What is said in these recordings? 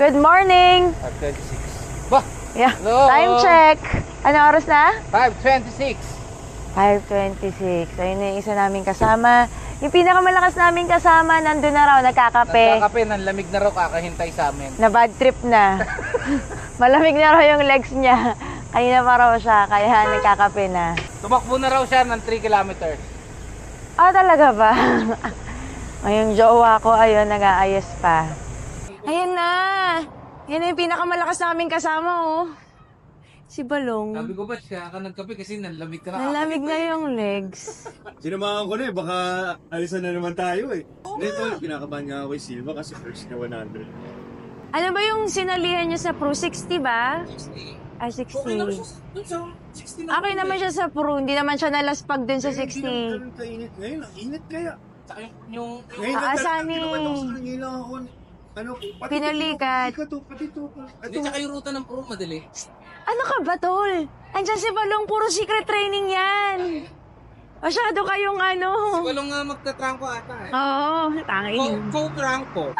Good morning! 5:26. Bah! Yeah. Hello. Time check. Ano oras na? 5:26. 5:26. Ayun na yung isa naming kasama. Yung pinakamalakas naming kasama, nandun na raw, nagkakape. Nagkakape, lamig na raw kakahintay sa amin. Na bad trip na. Malamig na raw yung legs niya. Kanina pa raw siya, kaya nagkakape na. Tumakbo na raw siya ng 3 kilometers. Ah, talaga ba? Ngayong jowa ko, ayun, nag-aayos pa. Ayun na! Yan yung pinakamalakas naming kasama, oh. Si Balong. Sabi ko ba siya ka nagkape kasi nalamig ka na. Nalamig na yung legs. Sinamahan ko na eh, baka alisan na naman tayo eh. Ito, kinakabahan nga ako kay Silva kasi first na 100. Ano ba yung sinalihan niya sa Pro? 60 ba? 60. Ah, 60. Okay naman siya. Dun sa 60 na. Okay naman siya sa Pro. Hindi naman siya nalaspag dun sa 60. Hindi naman ganun kainit ngayon. Ang init kaya. Saka yung Ngayon Aasani. ngayon lang ako. Ano, pati Pinalikat. Pati ito. Hindi, saka yung ruta ng Pro madali. Ano ka ba, tol? Andiyan si Balong, puro secret training yan. Masyado kayong ano. Si Balong nga magtatrangko ata eh. Oo, tangin. Co-trangko.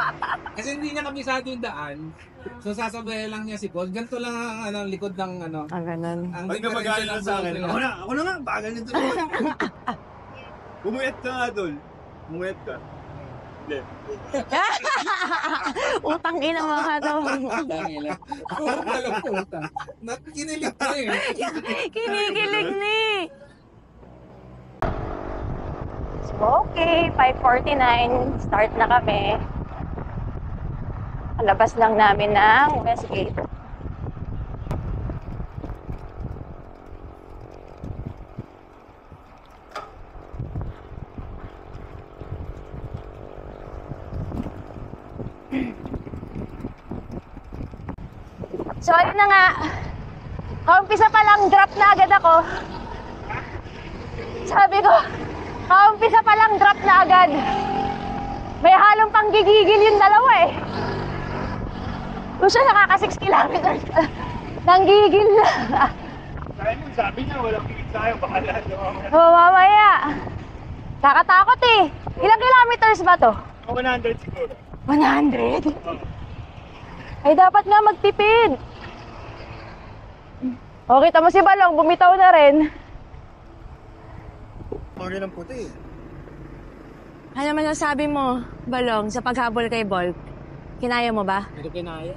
Kasi hindi niya kabisado yung daan. So sasabayan lang niya si Paul. Ganito lang ang likod ng ano. Ah, ganun. Ang Pag namagalan na sa akin. Ako na nga, baka ganito na. Bumuet ka nga, Dol. Bumuet ka. Hindi. Utang ina mga to. Kinilig ko eh. Kinikilig ni. So, okay, 5:49. Start na kami. Labas lang namin ng Westgate. So, ayun na nga. Kaumpisa pa lang, drop na agad ako. Sabi ko, kaumpisa pa lang, drop na agad. May halong panggigigil yung dalawa eh. Kung siya nakaka 6 kilometers, nanggigil na. Sabi niya, walang pigit tayo, bahala. Oo, mamaya. Nakatakot eh. Ilang kilometers ba to? 100 siguro. 100? Ay, dapat nga magtipid. O, kita mo si Balong, bumitaw na rin. Pangin ang puti eh. Ano masasabi mo, Balong, sa paghabol kay Bolt? Kinaya mo ba? Hindi kinaya.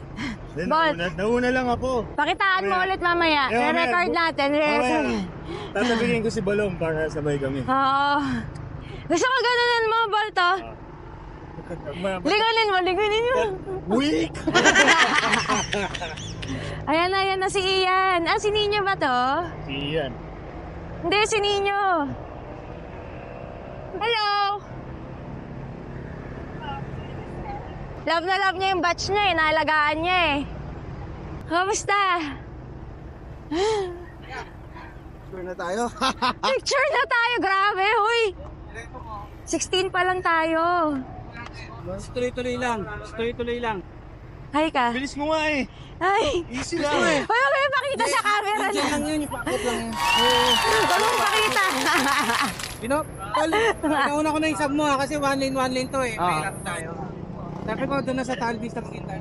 Bolt! Nauna lang ako. Pakitaan mo ulit mamaya. Re-record natin. Re-record. Tatabihin ko si Balong para sabay kami. Oo. Gusto ko ganunin mo, Bolt, oh. Lingunin mo. Weak! Ayan na si Ian. Ah, si Nino ba to? Si Ian. Hindi, si Nino. Hello! Love na love niya yung batch niya eh. Naalagaan niya eh. Kamusta? Sure na tayo. Picture na tayo. Grabe, huy. 16 pa lang tayo. Tuloy-tuloy lang. Hi ka. Bilis mo nga eh. Ay. Easy lang eh. Hoy, huwag kayo pakita sa camera na. Lang yun, yung pakot lang yun. Huwag mo pakita. Nauna ko na yung sub mo ha, kasi one lane to eh. May hirap tayo. Sabi ko doon na sa Talbis sa kita.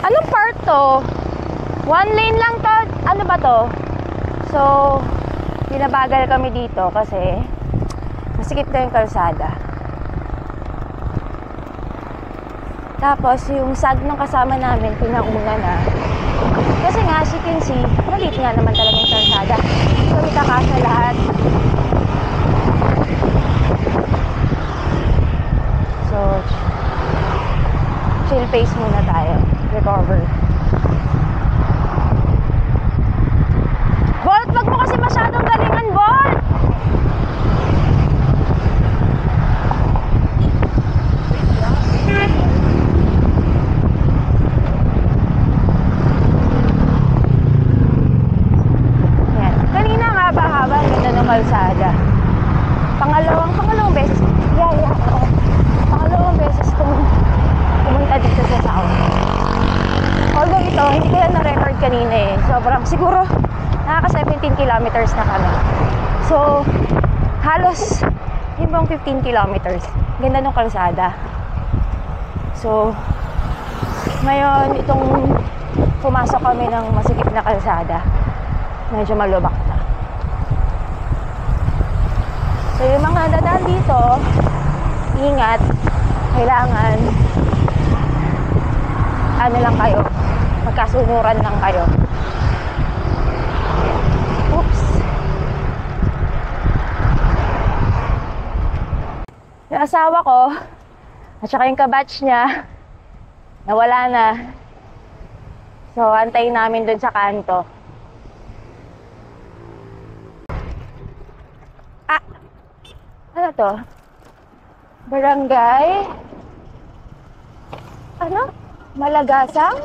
Anong part to? One lane lang to. Ano ba to? So, binabagal kami dito kasi masikip na yung kalsada. Tapos, yung sag ng kasama namin, pinauna na. Kasi nga, as you can see, maliit nga naman talaga yung kalsada. So, may kakasya lahat. So, chill pace muna tayo. Recover. Bolt, wag mo kasi masyadong galingan, Bolt! Yan. Kanina nga haba-haba, ganda ng kalsada. Pangalawang beses. Pangalawang beses kong pumunta dito sa South. Although ito, hindi ko yan na-record kanina eh. Sobrang, siguro, nakaka 17 kilometers na kami. So, halos, yung bang 15 kilometers. Ganda ng kalsada. So, ngayon, itong pumasok kami ng masikip na kalsada, medyo malubak na. So, yung mga dadaan dito, ingat, kailangan, ano lang kayo, magkasunuran lang kayo. Oops. Yung asawa ko, at saka yung kabatch niya, nawala na. So, antayin namin dun sa kanto. Ah! Ano to? Barangay? Ano? Malagasang?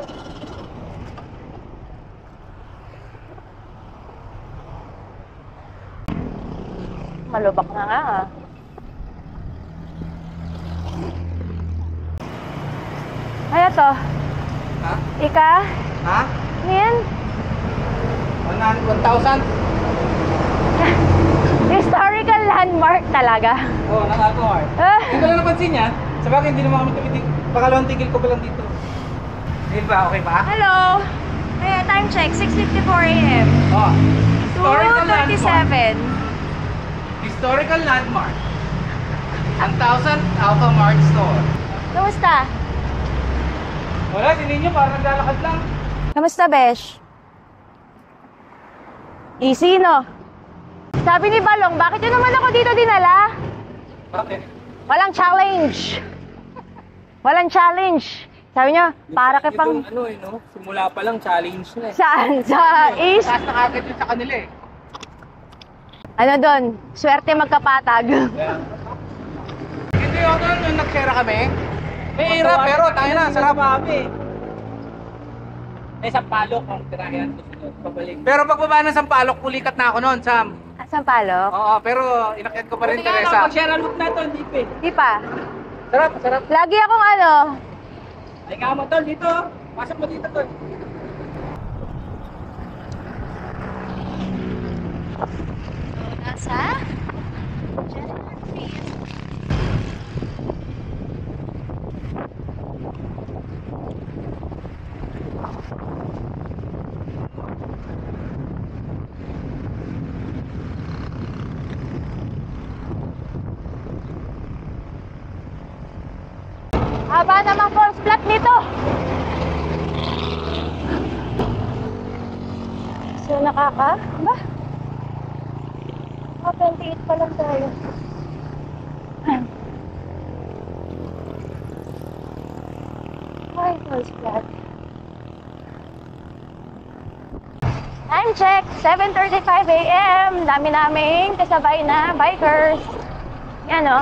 Malubak na nga ah. Ano to? Ha? Ika? Ha? Ano yan? 1,000? Historical landmark talaga. Oo, nakakawar. Hindi ko lang napansin yan. Sa bagay, hindi naman kami tumitig. Pakalawang tigil ko pa lang dito. Hindi ba? Okay ba? Hello! Hey, time check, 6:54 a.m. Oh. Historical landmark. 2:37. Historical landmark. 1,000 Alpha Mart store. Kamusta? Wala, si Ninyo parang naglalakad lang. Kamusta, Besh? Easy, no? Sabi ni Balong, bakit yun naman ako dito dinala? Bakit? Walang challenge. Walang challenge. Sabi niya, para kay pang... Ano eh, no? Simula pa lang challenge na eh. Saan? Sa East? Taas na agad yun sa kanila eh. Ano doon? Swerte magkapatag. Hindi ako doon, yung nag-share kami. May hirap pero tayo na, sarap. Eh, sa palok ang tirahin susunod, pabalik. Pero pagbaba ng Sampalok, pulikat na ako noon, Sam. Saan palok? Oo, pero inakyat ko pa rin, Buti nga, Teresa. pag-share ang loop na ito, hindi pa eh. Di pa. Sarap, sarap. Lagi akong ano, Ay, kama tol, dito. Pasok mo dito, tol. nasa? Haba namang false flat nito. So, ba? 28 pa lang tayo. Ay, false flat. Time check, 7:35 a.m. Dami naming kasabay na bikers. Yan o.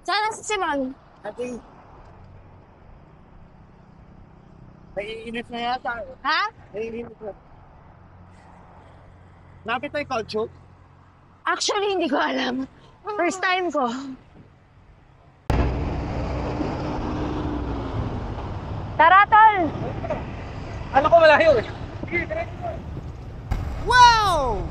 Saan si Simon? Ate, naiinit na yata. Ha? Naiinit na. Napit tayo culture? Actually, hindi ko alam. First time ko. Tara, tol! Ano ko malayo eh. Wow!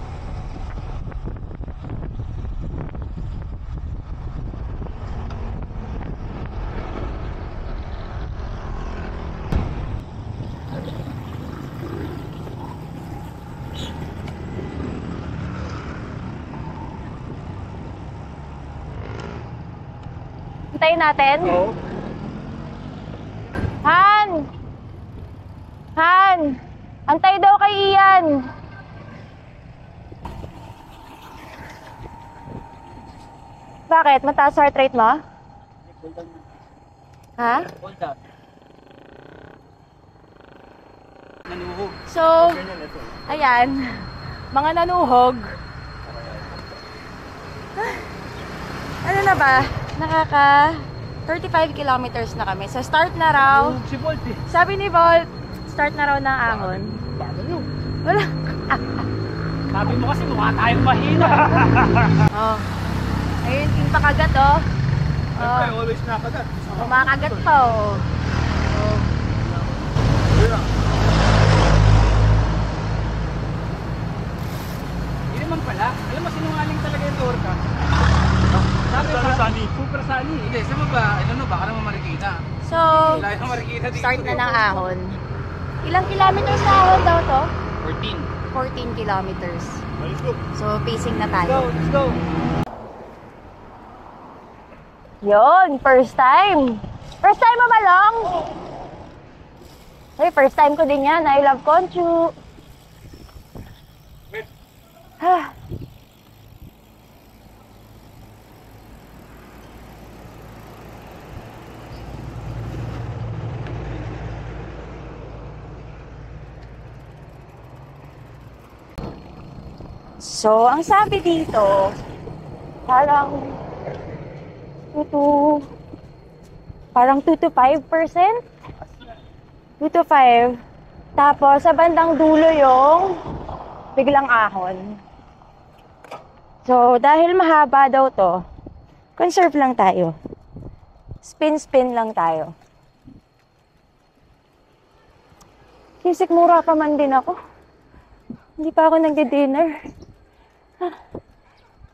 Hintayin natin. Oo. Han! Han! Antay daw kay Ian. Bakit? Mataas heart rate mo? Ha? Hold down. Nanuhog. So, ayan. Mga nanuhog. Ano na ba? Nakaka 35 kilometers na kami. So start na raw. Si Bolt eh. Sabi ni Bolt, start na raw ng ahon. Bagal yun. Wala. Sabi mo kasi mukha tayong mahina. Oh. Ayun, yung pakagat oh. Siyempre, Oh. always nakagat. Kumakagat pa oh. Oh. Hindi naman pala. Alam mo, sinungaling talaga yung Lorca. Sabi Super ba? sunny. Super sunny. Hindi, saan ba? Ano, baka naman Marikina. So, Layo ng Marikina dito. start na ng ahon. Ilang kilometers na ahon daw to? 14. 14 kilometers. Let's go. So, pacing na Let's go, tayo. let's go. Yun, first time. First time mo ba, Long? Hey, first time ko din yan. I love Conchu. Ah. So, ang sabi dito, parang 2 to 5%. 2 to 5. Tapos, sa bandang dulo yung biglang ahon. So, dahil mahaba daw to, conserve lang tayo. Spin lang tayo. Sisikmura pa man din ako. Hindi pa ako nagdi-dinner.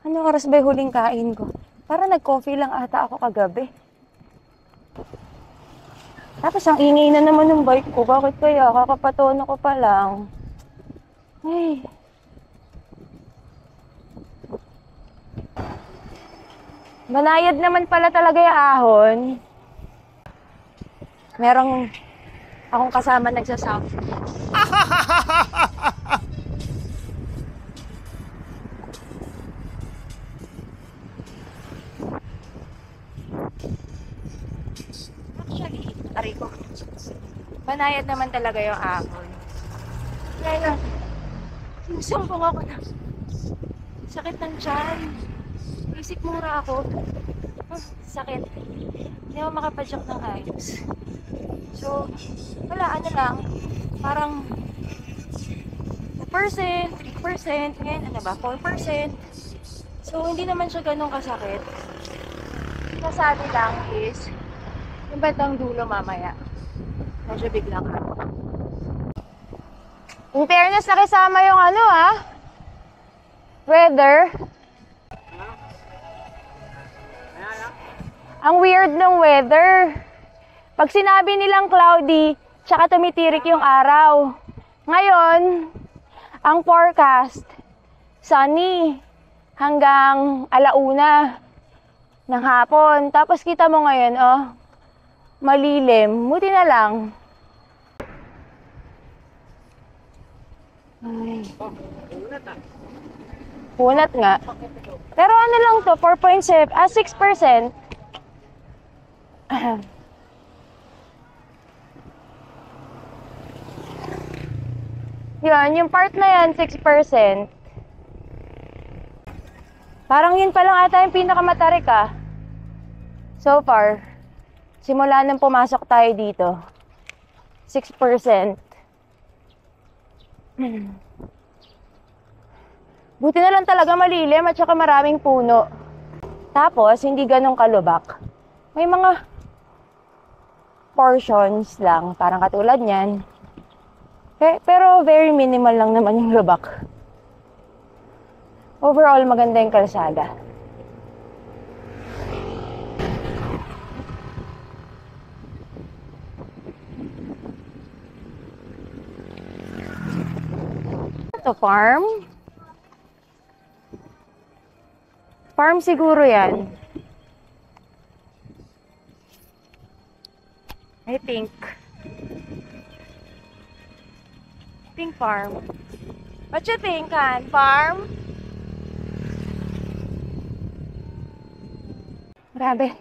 Anong oras ba yung huling kain ko? Parang nag-coffee lang ata ako kagabi. Tapos ang ingay na naman ng bike ko. Bakit kaya? Kakapatono ko pa lang. Ay. Manayad naman pala talaga yung ahon. Merong akong kasama nagsasound. Actually, aray ko. Banayad naman talaga yung ahon. Kaya lang, sinusumbong ako na sakit ng tiyan. Isip mura ako. Sakit. Hindi ako makapadyak ng ayos. So, wala, ano lang, parang 2%, 3%, ngayon, ano ba, 4%. So, hindi naman siya ganun kasakit. Nasabi lang is, yung bandang dulo mamaya. Medyo biglang ako. In fairness, nakisama yung ano weather. Ang weird ng weather. Pag sinabi nilang cloudy, tsaka tumitirik yung araw. Ngayon, ang forecast, sunny hanggang alauna ng hapon. Tapos kita mo ngayon, malilim. Buti na lang. Ay. Punat nga. Pero ano lang to, 4.7, 6%. Yun, yung part na yan, 6%. Parang yun pa lang ata yung pinakamatarik so far. Simula nang pumasok tayo dito. 6%. Buti na lang talaga malilim at saka maraming puno. Tapos, hindi ganong kalubak. May mga portions lang, parang katulad niyan. Pero very minimal lang naman yung lubak. Overall, maganda yung kalsada. Ito, farm? Farm siguro yan. I think. Farm. What you think, Han? Farm? Grabe.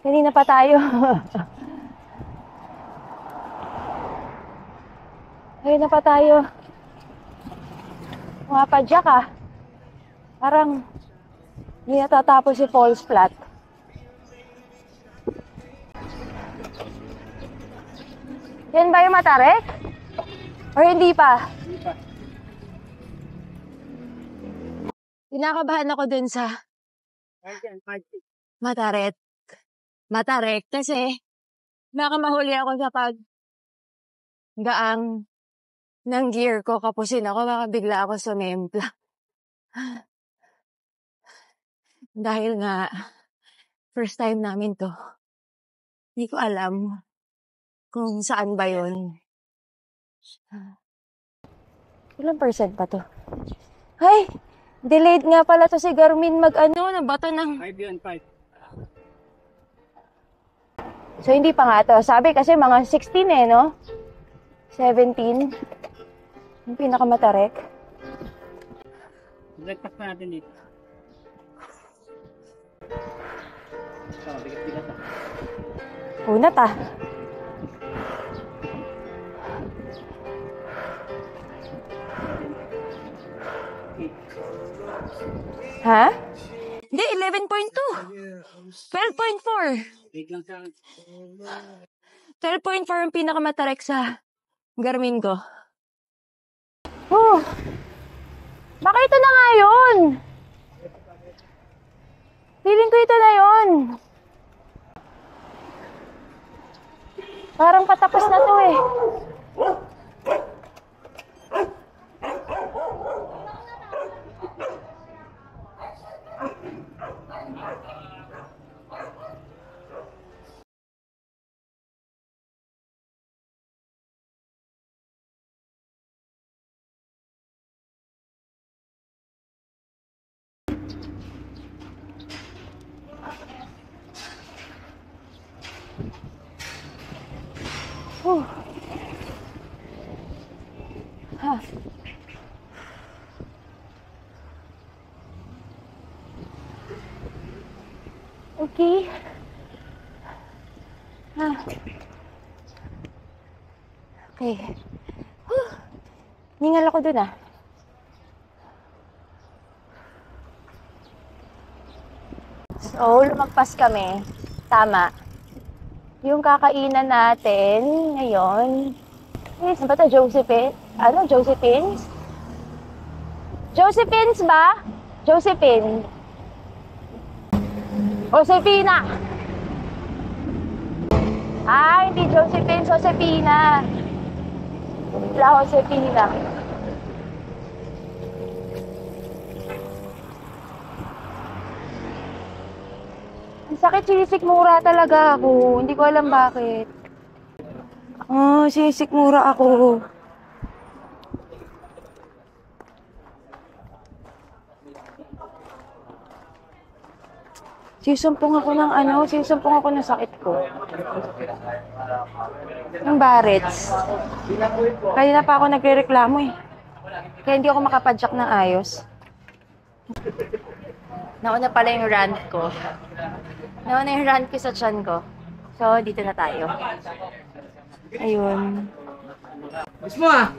Kanina pa tayo. Kanina pa tayo. Pumapadyak Parang Hindi natatapos si falls flat. Yan ba yung Matarek? Or hindi pa? Kinakabahan ako dun sa Matarek. Matarek kasi baka mahuli ako sa gaang ng gear ko. Kapusin ako, baka bigla ako sumempla. Dahil nga, first time namin to. Hindi ko alam kung saan ba yun. Ilang percent pa to? Ay! Delayed nga pala to si Garmin nabato ng... 5 yun, 5. So, hindi pa nga to. Sabi kasi mga 16 no? 17. Yung pinakamatarek. Breakfast pa natin dito. Bigat-bigat na. Unat Ha? Hindi, 11.2. 12.4. Wait lang sa... 12.4 ang pinakamatarek sa Garmin ko. Oh! Baka ito na nga yun! Feeling ko ito na yun. Parang patapos na to eh. Ha. Okay. Ha. Okay. Ningal ako dun So, lumagpas kami. Tama. Yung kakainan natin ngayon. Yes, ba ito? Josephine? Ano? Josephine's? Josephine's ba? Josephine. Josefina. Hindi Josephine. Josefina. La Josefina. Ang sakit, sisikmura talaga ako. Hindi ko alam bakit. Sisikmura ako. Sisumpong ako ng sakit ko. Yung Barrett's. Kanina pa ako nagrereklamo eh. Kaya hindi ako makapadyak ng ayos. Nauna pala yung rant ko. Nauna yung rant ko sa tiyan ko. So, dito na tayo. Ayun. Mismo ah!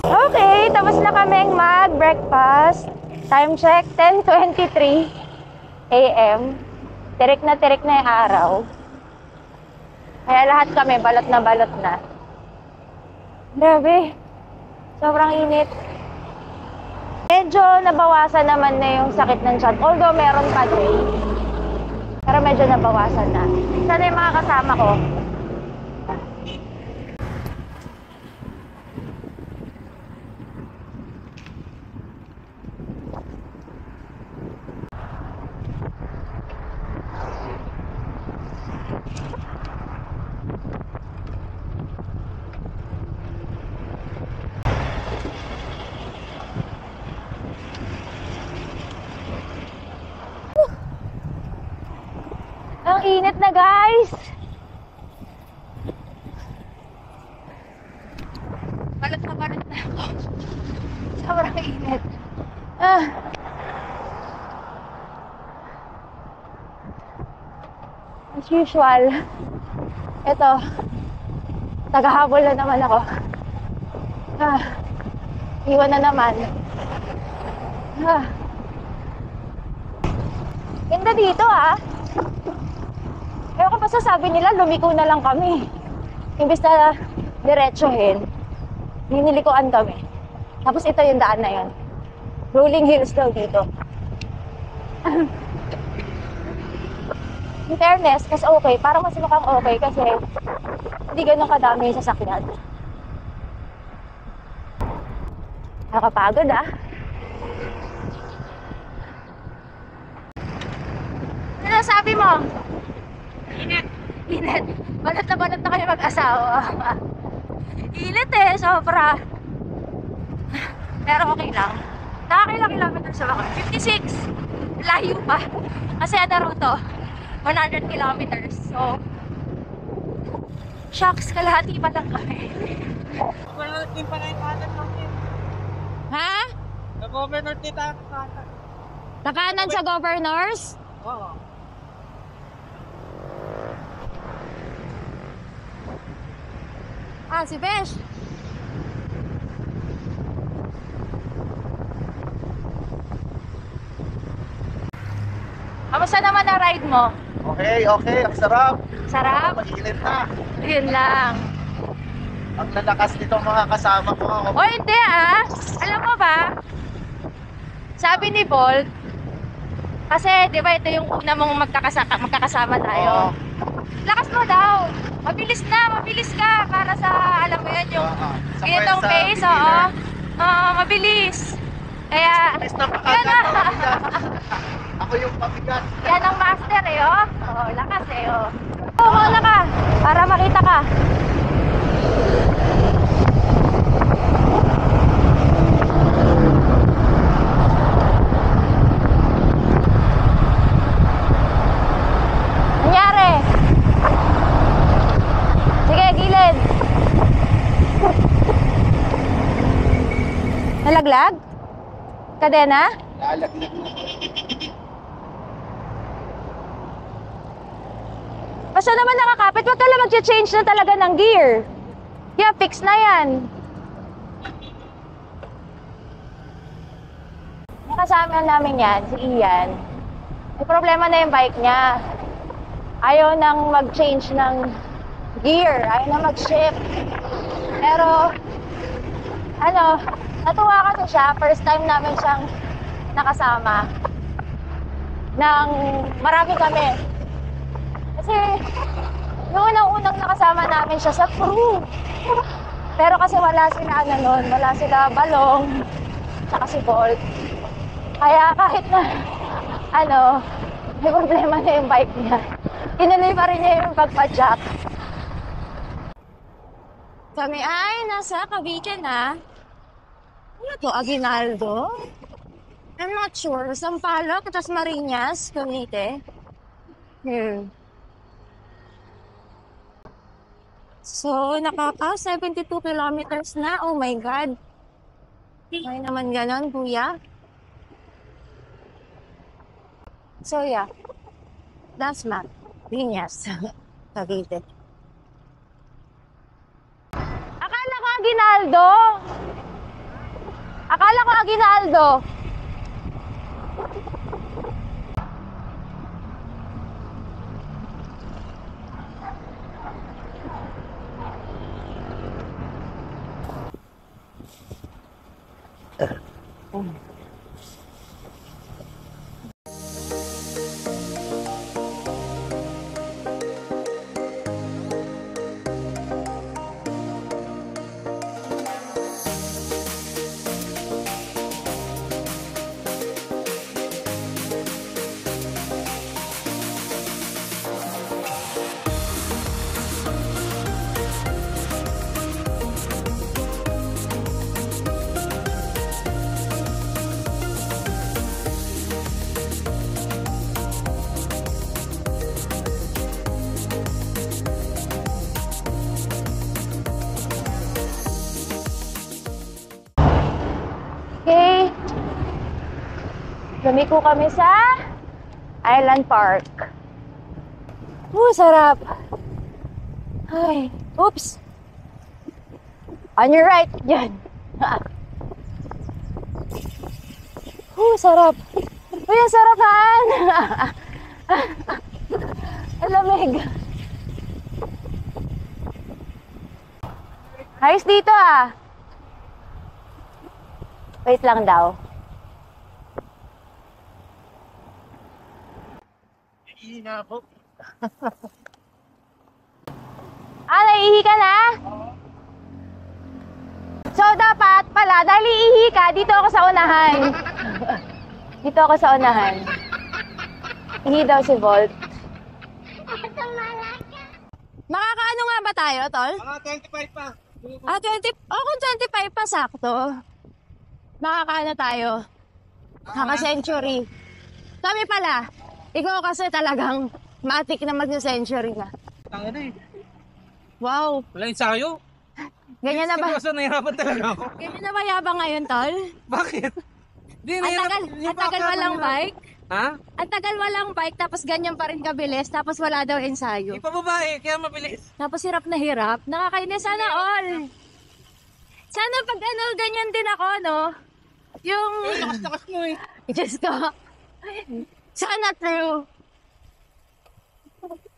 Okay, tapos na kaming mag-breakfast. Time check, 10:23 a.m. Tirik na yung araw. Kaya lahat kami, balot na. Grabe, sobrang init. Medyo nabawasan naman na yung sakit ng tiyan. Although meron pa din. Pero medyo nabawasan na. Sana yung mga kasama ko. init na, guys! Balot na ako. Sobrang init. As usual, ito, tagahabol na naman ako. Iwan na naman. Ganda dito, Ewan ko pa sasabi nila, lumiko na lang kami. Imbis na diretsuhin, ninilikuan kami. Tapos ito yung daan na yun. Rolling hills daw dito. In fairness, mas okay. Parang mas mukhang okay kasi hindi ganun kadami yung sasakyan. Nakakapagod, Ano sabi mo? Init. Init. Banat na kayo mag-asawa. Init sobra. Pero okay lang. Nakakailang kilometers sa ako. 56. Layo pa. Kasi ano to? 100 kilometers. So, shucks, kalahati pa lang kami. Wala din pa na yung kanan namin. Ha? Sa governor dito ang kanan. Nakanan sa governors? Oo. Si Besh. Kamusta naman ang ride mo? Okay. Ang sarap. Sarap? Mainit na. Yun lang. Ang lalakas nito mga kasama ko. O hindi Alam mo ba? Sabi ni Bolt, kasi di ba ito yung una mong magkakasama tayo. Lakas mo daw. Mabilis ka para sa, alam mo yun, yung Sa ganitong pwersa, pace, bigila. mabilis. Kaya, Bilis na yun makagat. Ako yung pabigat. Yan ang master lakas Muna ka, para makita ka. Nangyari. Sige, gilid. Nalaglag? Kadena? Lalaglag. Basta naman nakakapit, wag ka lang mag-change na talaga ng gear. Yeah, fix na yan. Nakasama namin yan, si Ian. May problema na yung bike niya. Ayaw nang mag-change ng gear, ayaw nang mag-shift. Pero, natuwa kasi siya. First time namin siyang nakasama. Nang marami kami. Kasi, noong unang nakasama namin siya sa crew. Pero kasi wala sila wala sila Balong, tsaka si Bolt. Kaya kahit na, may problema na yung bike niya, inuloy pa rin niya yung pagpa-jack. Kami ay nasa Cavite na. Ano to, Aguinaldo? I'm not sure. Sampaloc, Tasmariñas, Cavite. So, 72 kilometers na. Oh my God. May naman ganon, kuya. So, yeah. That's map. Linyas. Cavite. Akala ko Aguinaldo. Lumiko kami sa Island Park. Sarap. Ay, oops. On your right, yan. Sarap. Uy, ang sarapan. Ang lamig. Ayos dito ah. Wait lang daw. Iihi na ako. Naiihi ka na? So, dapat pala, dahil iihi ka, dito ako sa unahan. Dito ako sa unahan. Ihi daw si Volt. Makakaano nga ba tayo, tol? Mga 25 pa. 20. Kung 25 pa, sakto. Makakaano tayo? Kaka-century. Kami pala, ikaw kasi talagang matik na mag-century na. Tanga na eh. Wow. Wala ensayo. Ganyan na ba? Seryoso, nahirapan talaga ako. Ganyan na ba yabang ngayon, tol? Bakit? Di, Ang tagal walang bike? Ha? Ang tagal walang bike, tapos ganyan pa rin kabilis, tapos wala daw ensayo. Ipababae, kaya mabilis. Tapos hirap na hirap. Nakakainis. Sana all. Sana pag ano, ganyan din ako, no? Yung... Lakas-lakas mo eh. Diyos ko. Sana true.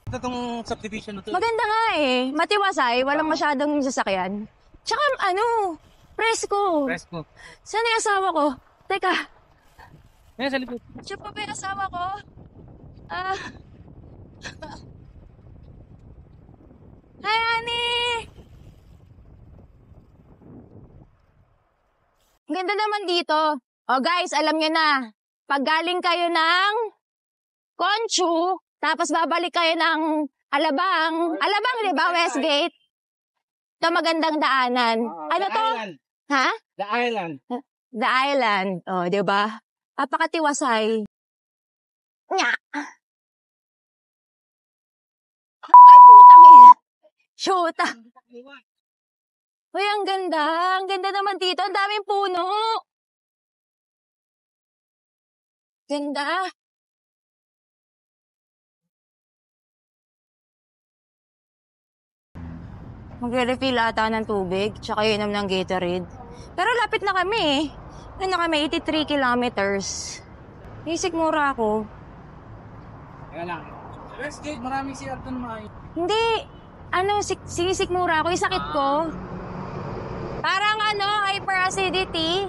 Ito tong subdivision na to. Maganda nga eh. Matiwasay, walang masyadong sasakyan. Tsaka ano, presko. Presko. Sana yung asawa ko? Teka, Yan sa likod. siya pa ba yung asawa ko? Hi, honey! Ang ganda naman dito. Oh guys, alam nyo na. Pag galing kayo ng Conchu, tapos babalik kayo ng Alabang. Alabang, di ba? Westgate. Ito magandang daanan. Ano to? Island. Ha? The Island. The Island. Oh, di ba? Apakatiwasay. Nya. Ay, putang ina. Shoota. Uy, ang ganda. Ang ganda naman dito. Ang daming puno. Ganda. Magre-refill ata ng tubig, tsaka inom ng Gatorade. Pero lapit na kami eh. Ano na kami, 83 kilometers. Isikmura ako. Kaya lang. Westgate, maraming CR doon mga. Hindi, sinisikmura ako, yung sakit ko. Parang hyperacidity.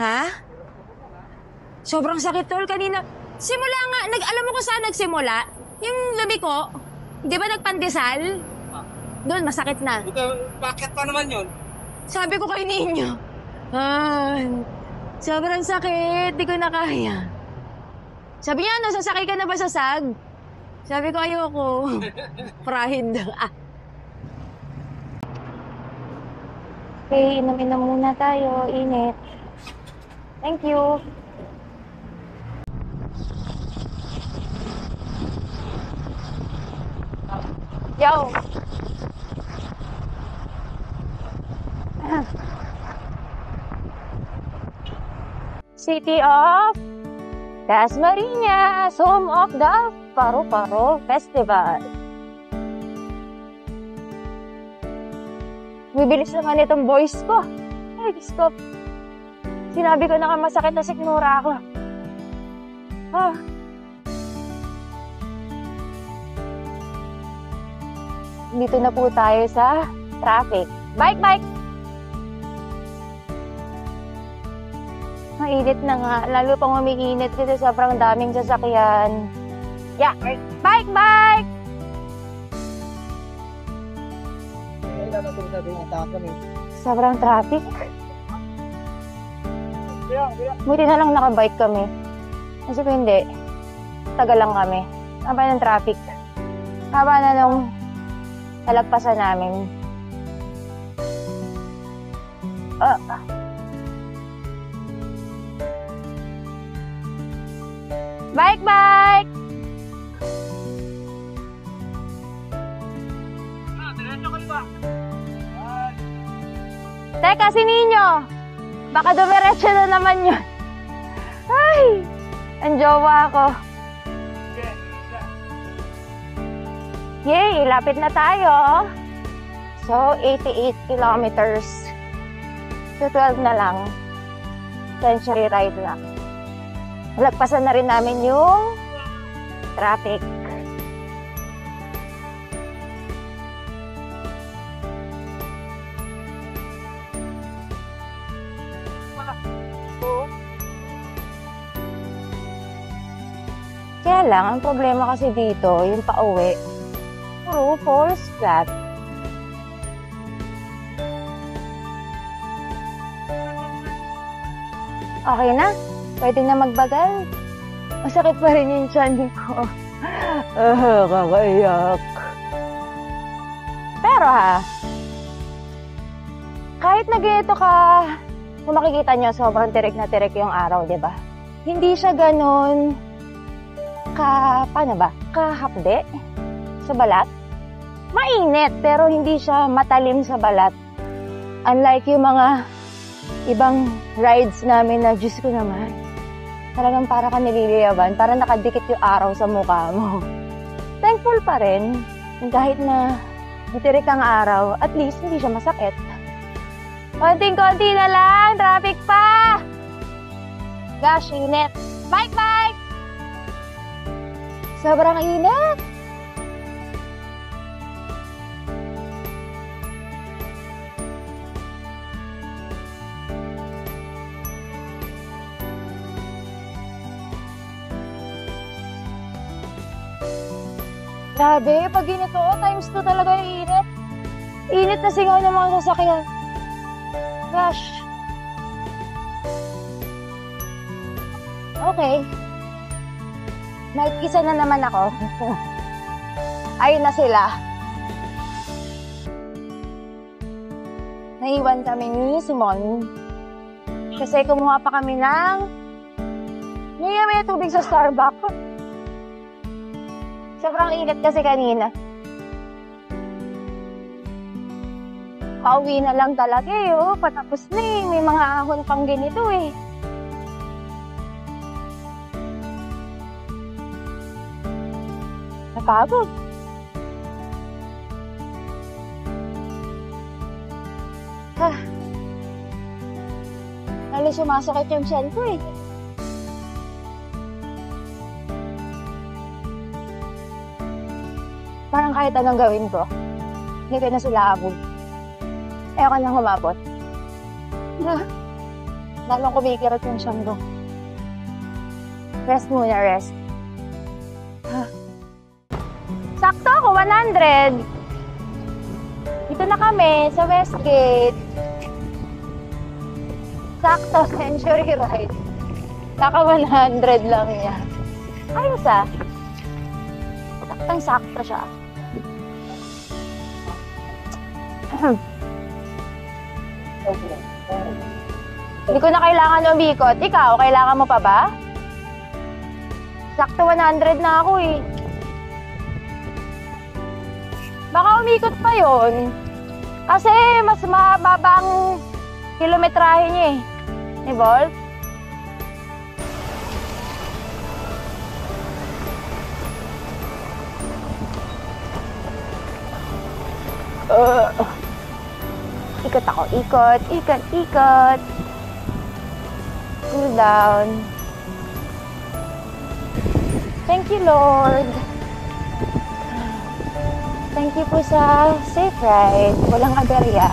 Ha? Sobrang sakit tol kanina. Simula nga, alam mo kung saan nagsimula? Yung lumiko, di ba nagpandesal? Doon, masakit na. Bakit pa naman yun? Sabi ko kay ninyo, sobrang sakit, di ko na kaya. Sabi niya, sasakay ka na ba sa sag? Sabi ko, ayoko. Pride. Okay, inom-inom muna tayo. Init. Thank you. Yo. City of Dasmariñas, home of the Paro-Paro Festival. Bibilis naman itong voice ko. Ay, Diyos ko. Sinabi ko na nga masakit na sikmura ako. Dito na po tayo sa traffic. Bike, bike! Mainit na nga. Lalo pang umiinit kasi sobrang daming sasakyan. Yeah, bike, bike! Sobrang traffic. Buti na lang nakabike kami. Kasi kung hindi, tagal lang kami. Haba ng traffic. Haba na nung talagpasan namin. Bike, bike! Teka, si Ninyo! Baka dumiretso na naman yun. Ay! Ang jowa ko. Yay! Lapit na tayo. So, 88 kilometers. So, 12 na lang. Century ride na. Lagpasan na rin namin yung traffic. Kaya lang, ang problema kasi dito, yung pauwi, puro false flat. Okay na? Pwede na magbagal? Masakit pa rin yung tiyan ko. Kakaiyak. Pero kahit na ganito ka, kung makikita nyo, sobrang tirik na tirik yung araw, di ba? Hindi siya ganun kahapde sa balat. Mainit, pero hindi siya matalim sa balat. Unlike yung mga ibang rides namin na, Diyos ko naman, talagang para ka nililiyaban, para nakadikit yung araw sa mukha mo. Thankful pa rin, kahit na matirik ang araw, at least hindi siya masakit. Konting-konti na lang, traffic pa! Gosh, init. Bike! Sobrang init! Grabe, pag ganito, times 2 talaga yung init. Init na singaw ng mga sasakyan. Gosh. Okay. Nag-isa na naman ako. Ayun na sila. Naiwan kami ni Simon. Kasi kumuha pa kami ng may tubig sa Starbucks. Sobrang init kasi kanina. Pauwi na lang talaga patapos na may mga ahon pang ganito Napagod. Lalo sumasakit yung tiyan ko Parang kahit anong gawin ko, hindi ko na sila abot. Ayoko nang humabot. Lalong kumikirot yung tiyan ko. Rest muna, rest. Sakto ako, 100. Dito na kami, sa Westgate. Sakto, century ride. Saka 100 lang niya. Ayos Saktong-sakto siya. Hindi ko na kailangan umikot. Ikaw, kailangan mo pa ba? Sakto 100 na ako Baka umikot pa yon. Kasi mas mababa ang kilometrahe niya Ni Bolt? Ikot ako. Ikot. Cool down. Thank you, Lord. Thank you po sa safe ride. Walang aberya.